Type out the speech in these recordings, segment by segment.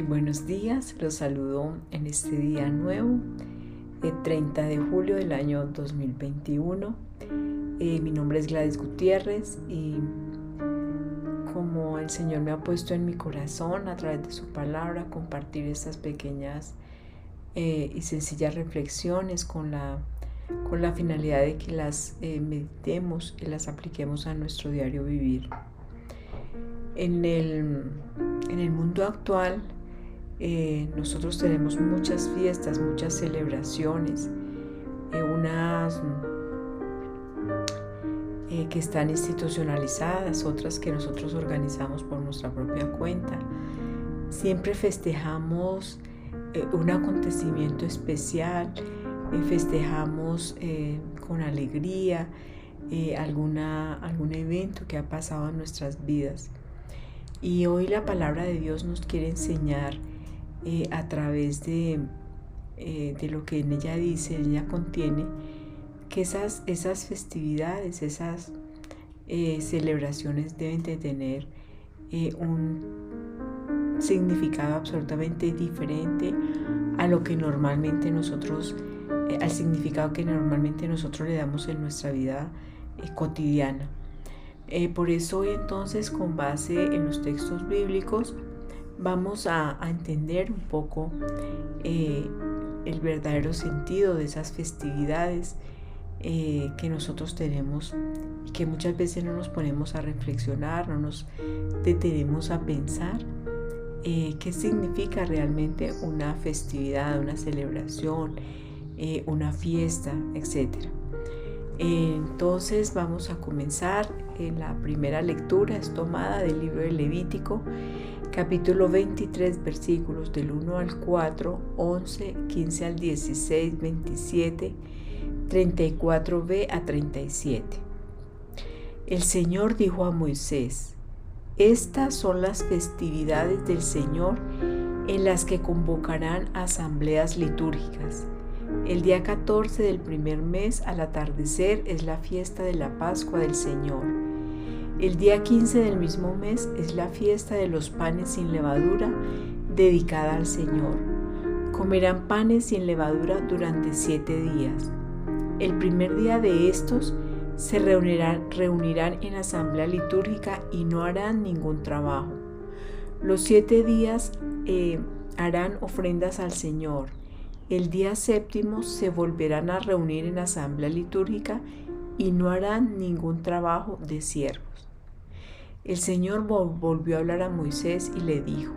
Buenos días, los saludo en este día nuevo, 30 de julio del año 2021. Mi nombre es Gladys Gutiérrez y como el Señor me ha puesto en mi corazón a través de su palabra, compartir estas pequeñas y sencillas reflexiones con la finalidad de que las meditemos y las apliquemos a nuestro diario vivir. En el mundo actual, nosotros tenemos muchas fiestas, muchas celebraciones, unas que están institucionalizadas, otras que nosotros organizamos por nuestra propia cuenta. Siempre festejamos un acontecimiento especial, festejamos con alegría algún evento que ha pasado en nuestras vidas. Y hoy la palabra de Dios nos quiere enseñar a través de lo que en ella dice, en ella contiene, que esas festividades, esas celebraciones deben de tener un significado absolutamente diferente a lo que normalmente nosotros, al significado que normalmente nosotros le damos en nuestra vida cotidiana. Por eso hoy entonces, con base en los textos bíblicos, vamos a entender un poco el verdadero sentido de esas festividades que nosotros tenemos y que muchas veces no nos ponemos a reflexionar, no nos detenemos a pensar qué significa realmente una festividad, una celebración, una fiesta, etc. Entonces vamos a comenzar. La primera lectura es tomada del libro de Levítico, capítulo 23, versículos del 1 al 4, 11, 15 al 16, 27, 34b a 37. El Señor dijo a Moisés: estas son las festividades del Señor en las que convocarán asambleas litúrgicas. El día 14 del primer mes al atardecer es la fiesta de la Pascua del Señor. El día 15 del mismo mes es la fiesta de los panes sin levadura, dedicada al Señor. Comerán panes sin levadura durante 7 días. El primer día de estos se reunirán en asamblea litúrgica y no harán ningún trabajo. Los 7 días harán ofrendas al Señor. El día séptimo se volverán a reunir en asamblea litúrgica y no harán ningún trabajo de siervos. El Señor volvió a hablar a Moisés y le dijo: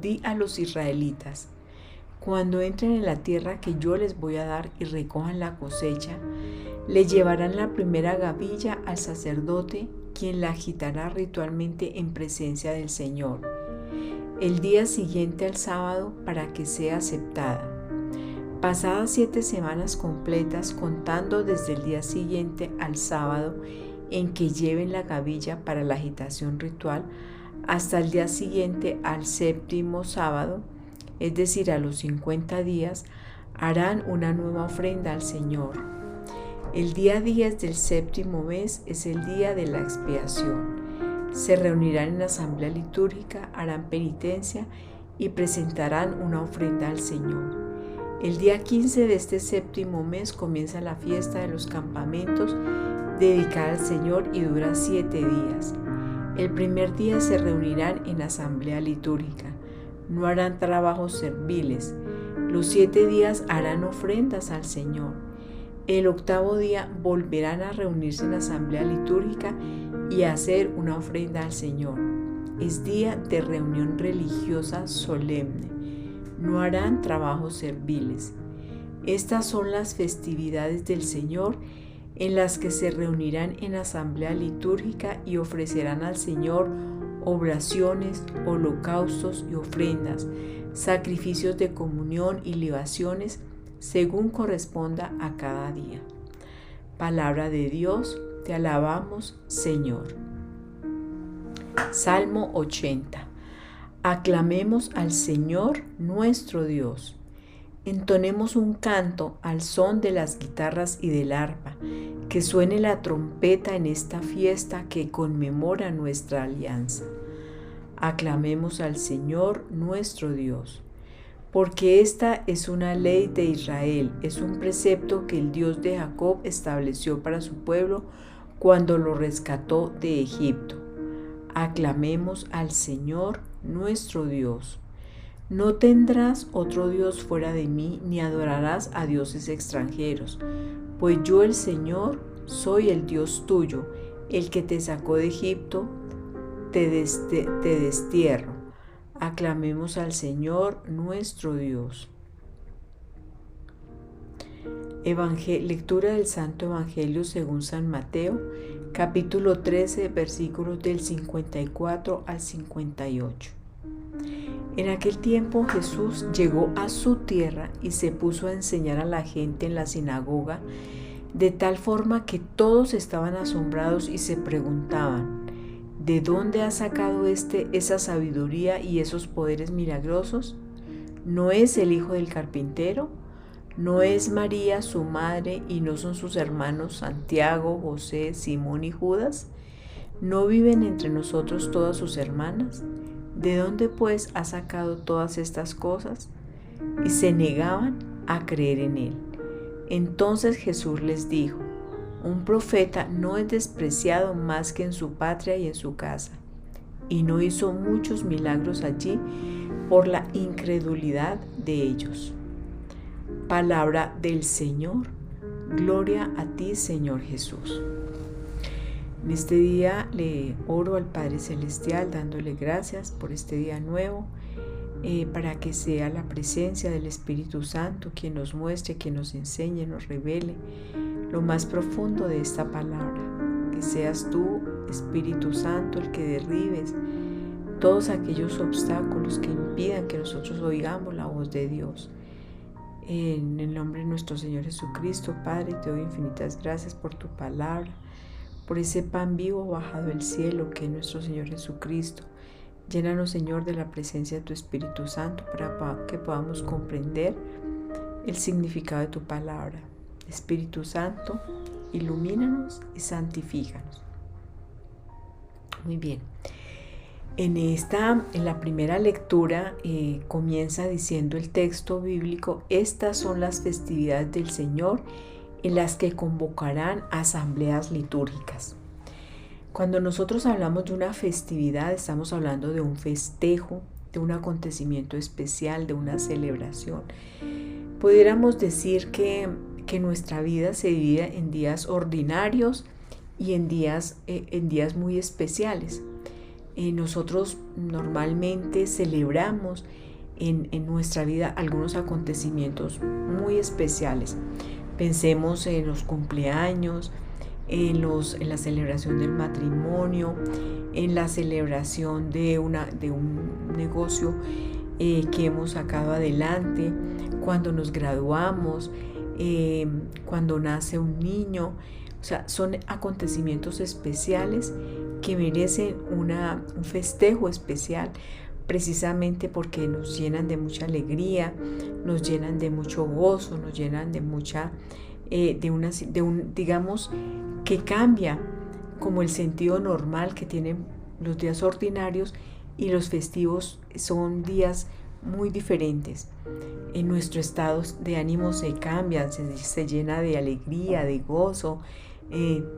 di a los israelitas: cuando entren en la tierra que yo les voy a dar y recojan la cosecha, le llevarán la primera gavilla al sacerdote, quien la agitará ritualmente en presencia del Señor, el día siguiente al sábado, para que sea aceptada. Pasadas 7 semanas completas, contando desde el día siguiente al sábado en que lleven la gavilla para la agitación ritual, hasta el día siguiente al séptimo sábado, es decir, a los 50 días, harán una nueva ofrenda al Señor. El día 10 del séptimo mes es el día de la expiación. Se reunirán en asamblea litúrgica, harán penitencia y presentarán una ofrenda al Señor. El día 15 de este séptimo mes comienza la fiesta de los campamentos dedicada al Señor y dura 7 días. El primer día se reunirán en asamblea litúrgica. No harán trabajos serviles. Los 7 días harán ofrendas al Señor. El octavo día volverán a reunirse en asamblea litúrgica y a hacer una ofrenda al Señor. Es día de reunión religiosa solemne. No harán trabajos serviles. Estas son las festividades del Señor en las que se reunirán en asamblea litúrgica y ofrecerán al Señor oblaciones, holocaustos y ofrendas, sacrificios de comunión y libaciones, según corresponda a cada día. Palabra de Dios, te alabamos, Señor. Salmo 80. Aclamemos al Señor nuestro Dios. Entonemos un canto al son de las guitarras y del arpa, que suene la trompeta en esta fiesta que conmemora nuestra alianza. Aclamemos al Señor nuestro Dios. Porque esta es una ley de Israel, es un precepto que el Dios de Jacob estableció para su pueblo cuando lo rescató de Egipto. Aclamemos al Señor nuestro Dios. No tendrás otro Dios fuera de mí, ni adorarás a dioses extranjeros, pues yo el Señor soy el Dios tuyo, el que te sacó de Egipto, te destierro. Aclamemos al Señor nuestro Dios. Lectura del Santo Evangelio según San Mateo, capítulo 13, versículos del 54 al 58. En aquel tiempo Jesús llegó a su tierra y se puso a enseñar a la gente en la sinagoga, de tal forma que todos estaban asombrados y se preguntaban: ¿de dónde ha sacado esa sabiduría y esos poderes milagrosos? ¿No es el hijo del carpintero? ¿No es María su madre y no son sus hermanos Santiago, José, Simón y Judas? ¿No viven entre nosotros todas sus hermanas? ¿De dónde pues ha sacado todas estas cosas? Y se negaban a creer en él. Entonces Jesús les dijo: un profeta no es despreciado más que en su patria y en su casa. Y no hizo muchos milagros allí por la incredulidad de ellos. Palabra del Señor. Gloria a ti, Señor Jesús. En este día le oro al Padre Celestial dándole gracias por este día nuevo, para que sea la presencia del Espíritu Santo quien nos muestre, quien nos enseñe, nos revele lo más profundo de esta palabra. Que seas tú, Espíritu Santo, el que derribes todos aquellos obstáculos que impidan que nosotros oigamos la voz de Dios. En el nombre de nuestro Señor Jesucristo, Padre, te doy infinitas gracias por tu palabra, por ese pan vivo bajado del cielo que es nuestro Señor Jesucristo. Llénanos, Señor, de la presencia de tu Espíritu Santo para que podamos comprender el significado de tu palabra. Espíritu Santo, ilumínanos y santifícanos. Muy bien. En la primera lectura comienza diciendo el texto bíblico: estas son las festividades del Señor en las que convocarán asambleas litúrgicas. Cuando nosotros hablamos de una festividad, estamos hablando de un festejo, de un acontecimiento especial, de una celebración. Pudiéramos decir que nuestra vida se divide en días ordinarios y en días muy especiales. Nosotros normalmente celebramos en nuestra vida algunos acontecimientos muy especiales. Pensemos en los cumpleaños, en la celebración del matrimonio, en la celebración de un negocio que hemos sacado adelante, cuando nos graduamos, cuando nace un niño. O sea, son acontecimientos especiales que merecen un festejo especial, precisamente porque nos llenan de mucha alegría, nos llenan de mucho gozo, nos llenan de mucha, digamos, que cambia como el sentido normal que tienen los días ordinarios, y los festivos son días muy diferentes. En nuestro estado de ánimo se cambia, se llena de alegría, de gozo,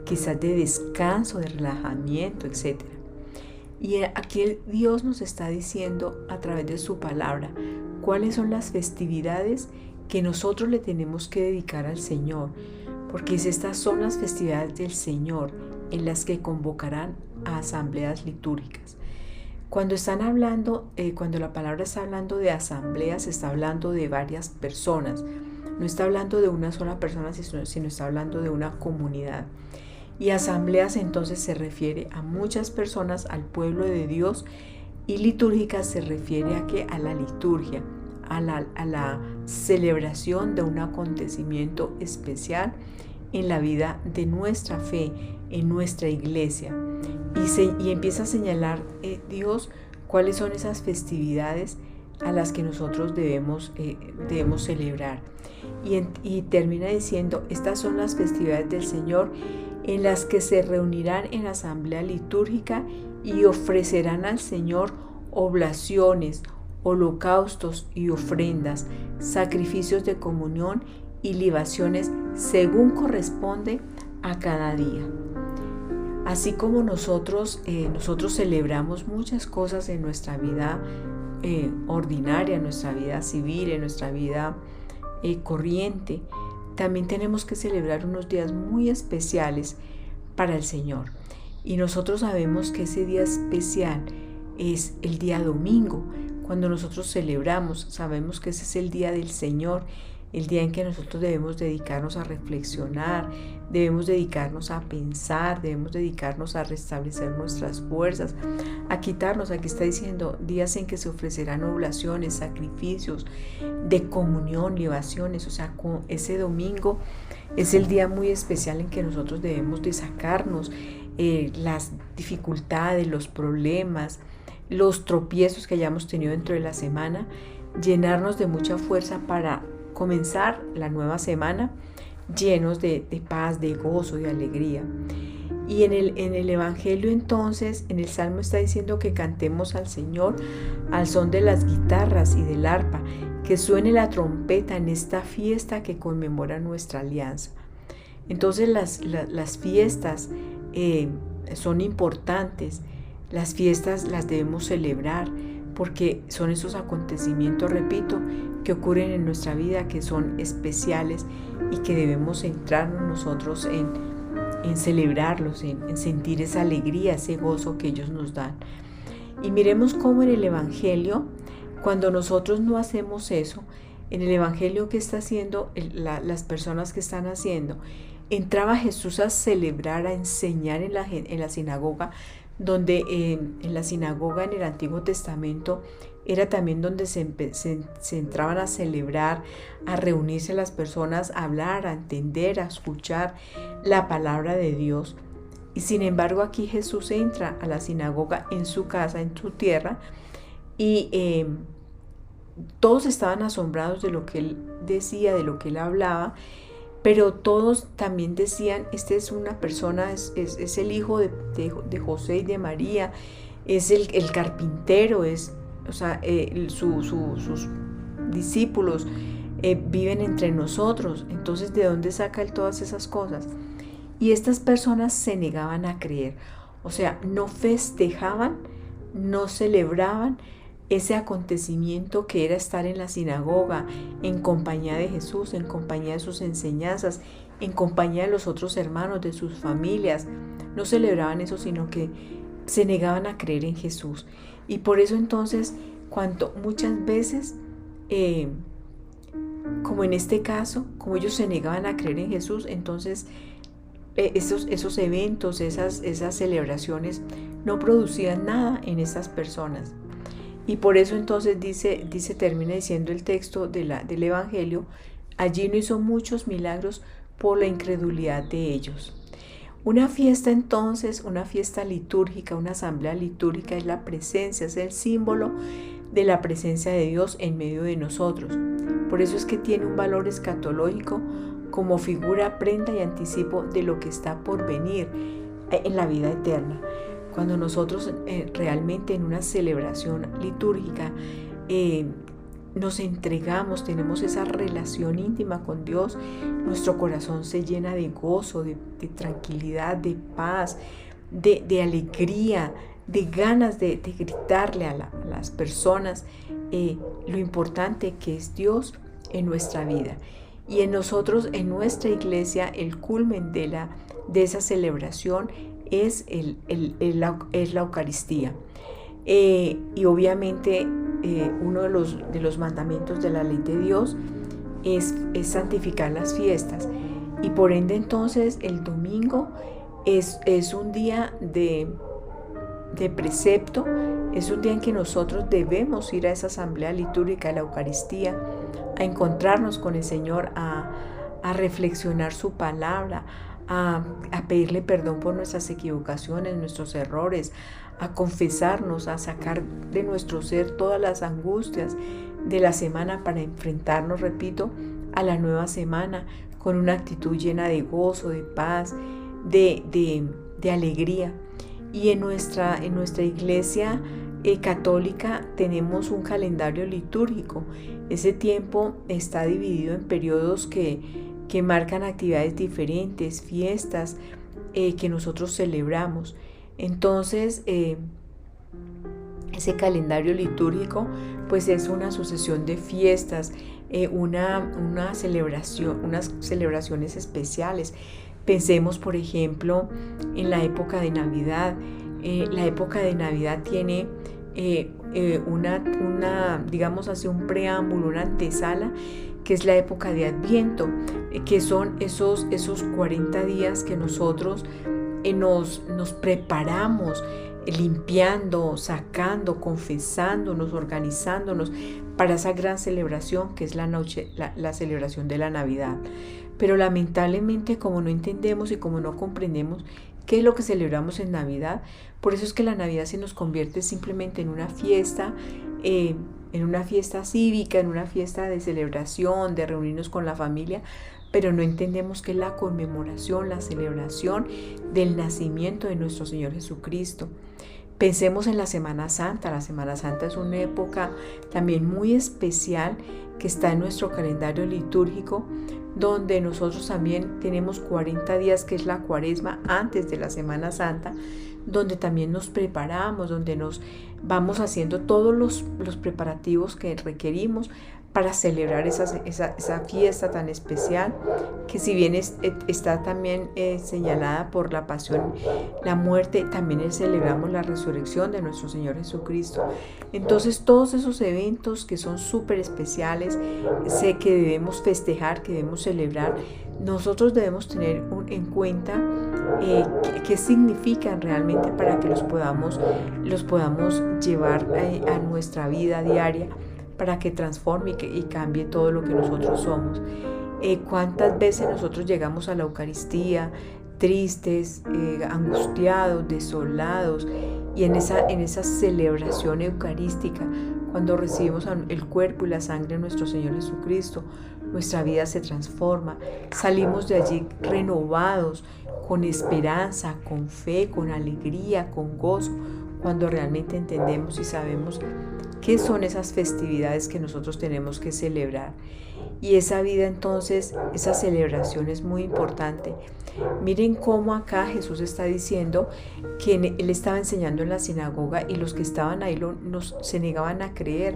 quizás de descanso, de relajamiento, etc. Y aquí Dios nos está diciendo a través de su palabra cuáles son las festividades que nosotros le tenemos que dedicar al Señor, porque estas son las festividades del Señor en las que convocarán a asambleas litúrgicas. Cuando la palabra está hablando de asambleas, está hablando de varias personas. No está hablando de una sola persona, sino está hablando de una comunidad. Y asambleas entonces se refiere a muchas personas, al pueblo de Dios, y litúrgica se refiere a la liturgia, a la celebración de un acontecimiento especial en la vida de nuestra fe, en nuestra iglesia. Y empieza a señalar Dios cuáles son esas festividades a las que nosotros debemos celebrar. Y termina diciendo: estas son las festividades del Señor en las que se reunirán en asamblea litúrgica y ofrecerán al Señor oblaciones, holocaustos y ofrendas, sacrificios de comunión y libaciones según corresponde a cada día. Así como nosotros celebramos muchas cosas en nuestra vida ordinaria, en nuestra vida civil, en nuestra vida corriente, también tenemos que celebrar unos días muy especiales para el Señor. Y nosotros sabemos que ese día especial es el día domingo. Cuando nosotros celebramos, sabemos que ese es el día del Señor, el día en que nosotros debemos dedicarnos a reflexionar, debemos dedicarnos a pensar, debemos dedicarnos a restablecer nuestras fuerzas, a quitarnos, aquí está diciendo, días en que se ofrecerán oblaciones, sacrificios de comunión, libaciones, o sea, ese domingo es el día muy especial en que nosotros debemos de sacarnos las dificultades, los problemas, los tropiezos que hayamos tenido dentro de la semana, llenarnos de mucha fuerza para comenzar la nueva semana llenos de paz, de gozo, de alegría. Y en el Evangelio entonces, en el Salmo está diciendo que cantemos al Señor al son de las guitarras y del arpa, que suene la trompeta en esta fiesta que conmemora nuestra alianza. Entonces las fiestas son importantes, las fiestas las debemos celebrar porque son esos acontecimientos, repito, que ocurren en nuestra vida, que son especiales y que debemos centrarnos nosotros en celebrarlos, en sentir esa alegría, ese gozo que ellos nos dan. Y miremos cómo en el Evangelio, cuando nosotros no hacemos eso, en el Evangelio que está haciendo las personas que están haciendo, entraba Jesús a celebrar, a enseñar en la sinagoga, donde en la sinagoga en el Antiguo Testamento era también donde se entraban a celebrar, a reunirse las personas, a hablar, a entender, a escuchar la palabra de Dios. Y sin embargo aquí Jesús entra a la sinagoga en su casa, en su tierra, y todos estaban asombrados de lo que él decía, de lo que él hablaba, pero todos también decían, este es una persona, es el hijo de José y de María, es el carpintero, sus discípulos viven entre nosotros. Entonces, ¿de dónde saca él todas esas cosas? Y estas personas se negaban a creer, o sea, no festejaban, no celebraban ese acontecimiento que era estar en la sinagoga, en compañía de Jesús, en compañía de sus enseñanzas, en compañía de los otros hermanos, de sus familias. No celebraban eso, sino que se negaban a creer en Jesús. Y por eso entonces, cuando muchas veces, como en este caso, como ellos se negaban a creer en Jesús, entonces esos eventos, esas celebraciones no producían nada en esas personas. Y por eso entonces termina diciendo el texto del Evangelio, allí no hizo muchos milagros por la incredulidad de ellos. Una fiesta entonces, una fiesta litúrgica, una asamblea litúrgica es la presencia, es el símbolo de la presencia de Dios en medio de nosotros. Por eso es que tiene un valor escatológico como figura, prenda y anticipo de lo que está por venir en la vida eterna. Cuando nosotros realmente en una celebración litúrgica nos entregamos, tenemos esa relación íntima con Dios, nuestro corazón se llena de gozo, de tranquilidad, de paz, de alegría, de ganas de gritarle a las personas lo importante que es Dios en nuestra vida. Y en nosotros, en nuestra iglesia, el culmen de esa celebración es la Eucaristía. Y obviamente uno de los mandamientos de la ley de Dios es santificar las fiestas. Y por ende entonces el domingo es un día de precepto, es un día en que nosotros debemos ir a esa asamblea litúrgica de la Eucaristía, a encontrarnos con el Señor, a reflexionar su palabra, a pedirle perdón por nuestras equivocaciones, nuestros errores, a confesarnos, a sacar de nuestro ser todas las angustias de la semana para enfrentarnos, repito, a la nueva semana con una actitud llena de gozo, de paz, de alegría. Y en nuestra iglesia católica tenemos un calendario litúrgico. Ese tiempo está dividido en periodos que marcan actividades diferentes, fiestas que nosotros celebramos. Entonces, ese calendario litúrgico pues es una sucesión de fiestas, una celebración, unas celebraciones especiales. Pensemos, por ejemplo, en la época de Navidad. La época de Navidad tiene digamos así, un preámbulo, una antesala, que es la época de Adviento, que son esos 40 días que nosotros nos preparamos, limpiando, sacando, confesándonos, organizándonos para esa gran celebración que es la celebración de la Navidad. Pero lamentablemente, como no entendemos y como no comprendemos qué es lo que celebramos en Navidad, por eso es que la Navidad se nos convierte simplemente en una fiesta cívica, en una fiesta de celebración, de reunirnos con la familia, pero no entendemos que es la conmemoración, la celebración del nacimiento de nuestro Señor Jesucristo. Pensemos en la Semana Santa. La Semana Santa es una época también muy especial que está en nuestro calendario litúrgico, donde nosotros también tenemos 40 días, que es la Cuaresma, antes de la Semana Santa, donde también nos preparamos, donde nos vamos haciendo todos los preparativos que requerimos para celebrar esa fiesta tan especial, que si bien está también señalada por la pasión, la muerte, también celebramos la resurrección de nuestro Señor Jesucristo. Entonces, todos esos eventos que son súper especiales, sé que debemos festejar, que debemos celebrar, nosotros debemos tener en cuenta qué significan realmente, para que los podamos llevar a nuestra vida diaria, para que transforme y cambie todo lo que nosotros somos. ¿Cuántas veces nosotros llegamos a la Eucaristía tristes, angustiados, desolados, y en esa celebración eucarística, cuando recibimos el cuerpo y la sangre de nuestro Señor Jesucristo, nuestra vida se transforma, salimos de allí renovados, con esperanza, con fe, con alegría, con gozo, cuando realmente entendemos y sabemos qué son esas festividades que nosotros tenemos que celebrar. Y esa vida, entonces, esa celebración es muy importante. Miren cómo acá Jesús está diciendo que Él estaba enseñando en la sinagoga y los que estaban ahí se negaban a creer.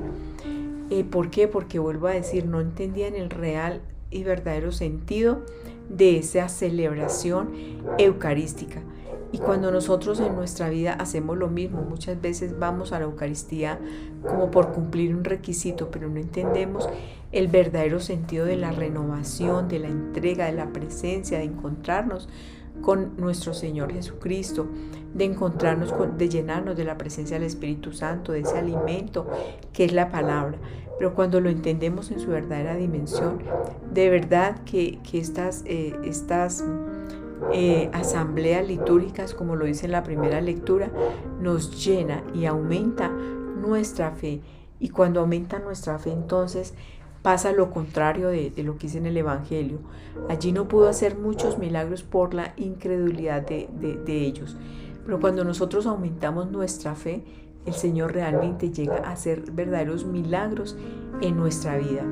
¿Por qué? Porque, vuelvo a decir, no entendían el real y verdadero sentido de esa celebración eucarística. Y cuando nosotros en nuestra vida hacemos lo mismo, muchas veces vamos a la Eucaristía como por cumplir un requisito, pero no entendemos el verdadero sentido de la renovación, de la entrega, de la presencia, de encontrarnos con nuestro Señor Jesucristo, de encontrarnos, de llenarnos de la presencia del Espíritu Santo, de ese alimento que es la palabra. Pero cuando lo entendemos en su verdadera dimensión, de verdad que estas asambleas litúrgicas, como lo dice en la primera lectura, nos llena y aumenta nuestra fe. Y cuando aumenta nuestra fe, entonces pasa lo contrario de lo que dice en el Evangelio. Allí no pudo hacer muchos milagros por la incredulidad de ellos. Pero cuando nosotros aumentamos nuestra fe, el Señor realmente llega a hacer verdaderos milagros en nuestra vida.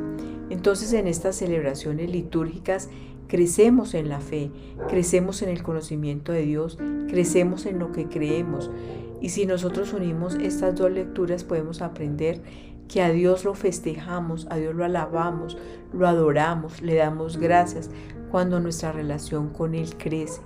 Entonces, en estas celebraciones litúrgicas crecemos en la fe, crecemos en el conocimiento de Dios, crecemos en lo que creemos. Y si nosotros unimos estas dos lecturas, podemos aprender que a Dios lo festejamos, a Dios lo alabamos, lo adoramos, le damos gracias cuando nuestra relación con Él crece.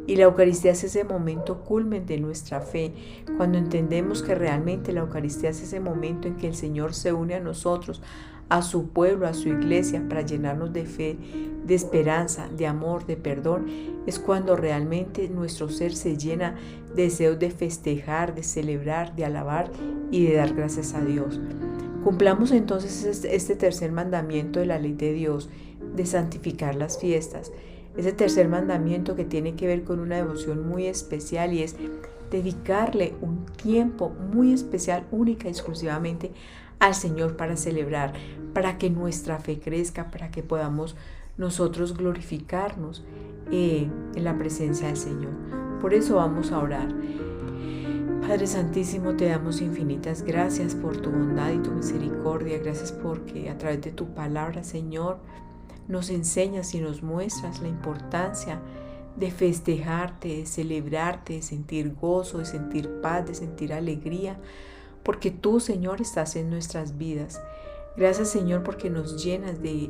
Y la Eucaristía es ese momento culmen de nuestra fe, cuando entendemos que realmente la Eucaristía es ese momento en que el Señor se une a nosotros, a su pueblo, a su iglesia, para llenarnos de fe, de esperanza, de amor, de perdón. Es cuando realmente nuestro ser se llena de deseos de festejar, de celebrar, de alabar y de dar gracias a Dios. Cumplamos entonces este tercer mandamiento de la ley de Dios, de santificar las fiestas. Ese tercer mandamiento que tiene que ver con una devoción muy especial, y es dedicarle un tiempo muy especial, única y exclusivamente al Señor, para celebrar, para que nuestra fe crezca, para que podamos nosotros glorificarnos en la presencia del Señor. Por eso vamos a orar. Padre Santísimo, te damos infinitas gracias por tu bondad y tu misericordia. Gracias porque a través de tu palabra, Señor, nos enseñas y nos muestras la importancia de festejarte, de celebrarte, de sentir gozo, de sentir paz, de sentir alegría, porque tú, Señor, estás en nuestras vidas. Gracias, Señor, porque nos llenas de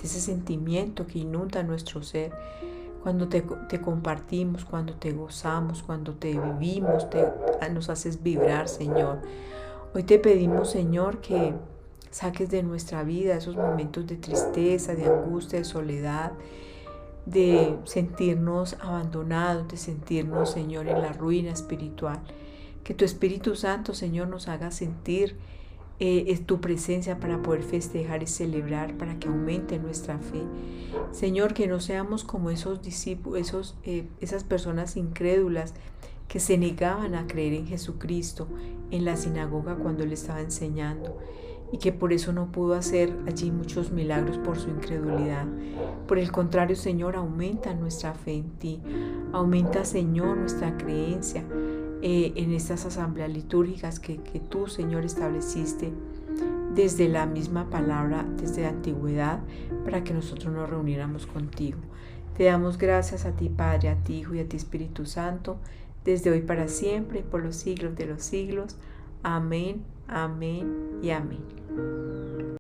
ese sentimiento que inunda nuestro ser. Cuando te compartimos, cuando te gozamos, cuando te vivimos, nos haces vibrar, Señor. Hoy te pedimos, Señor, que saques de nuestra vida esos momentos de tristeza, de angustia, de soledad, de sentirnos abandonados, de sentirnos, Señor, en la ruina espiritual. Que tu Espíritu Santo, Señor, nos haga sentir es tu presencia para poder festejar y celebrar, para que aumente nuestra fe. Señor, que no seamos como esos discípulos, esas personas incrédulas que se negaban a creer en Jesucristo en la sinagoga cuando Él estaba enseñando, y que por eso no pudo hacer allí muchos milagros por su incredulidad. Por el contrario, Señor, aumenta nuestra fe en ti. Aumenta, Señor, nuestra creencia en estas asambleas litúrgicas que tú, Señor, estableciste desde la misma palabra, desde la antigüedad, para que nosotros nos reuniéramos contigo. Te damos gracias a ti, Padre, a ti, Hijo y a ti, Espíritu Santo, desde hoy para siempre, por los siglos de los siglos. Amén, amén y amén.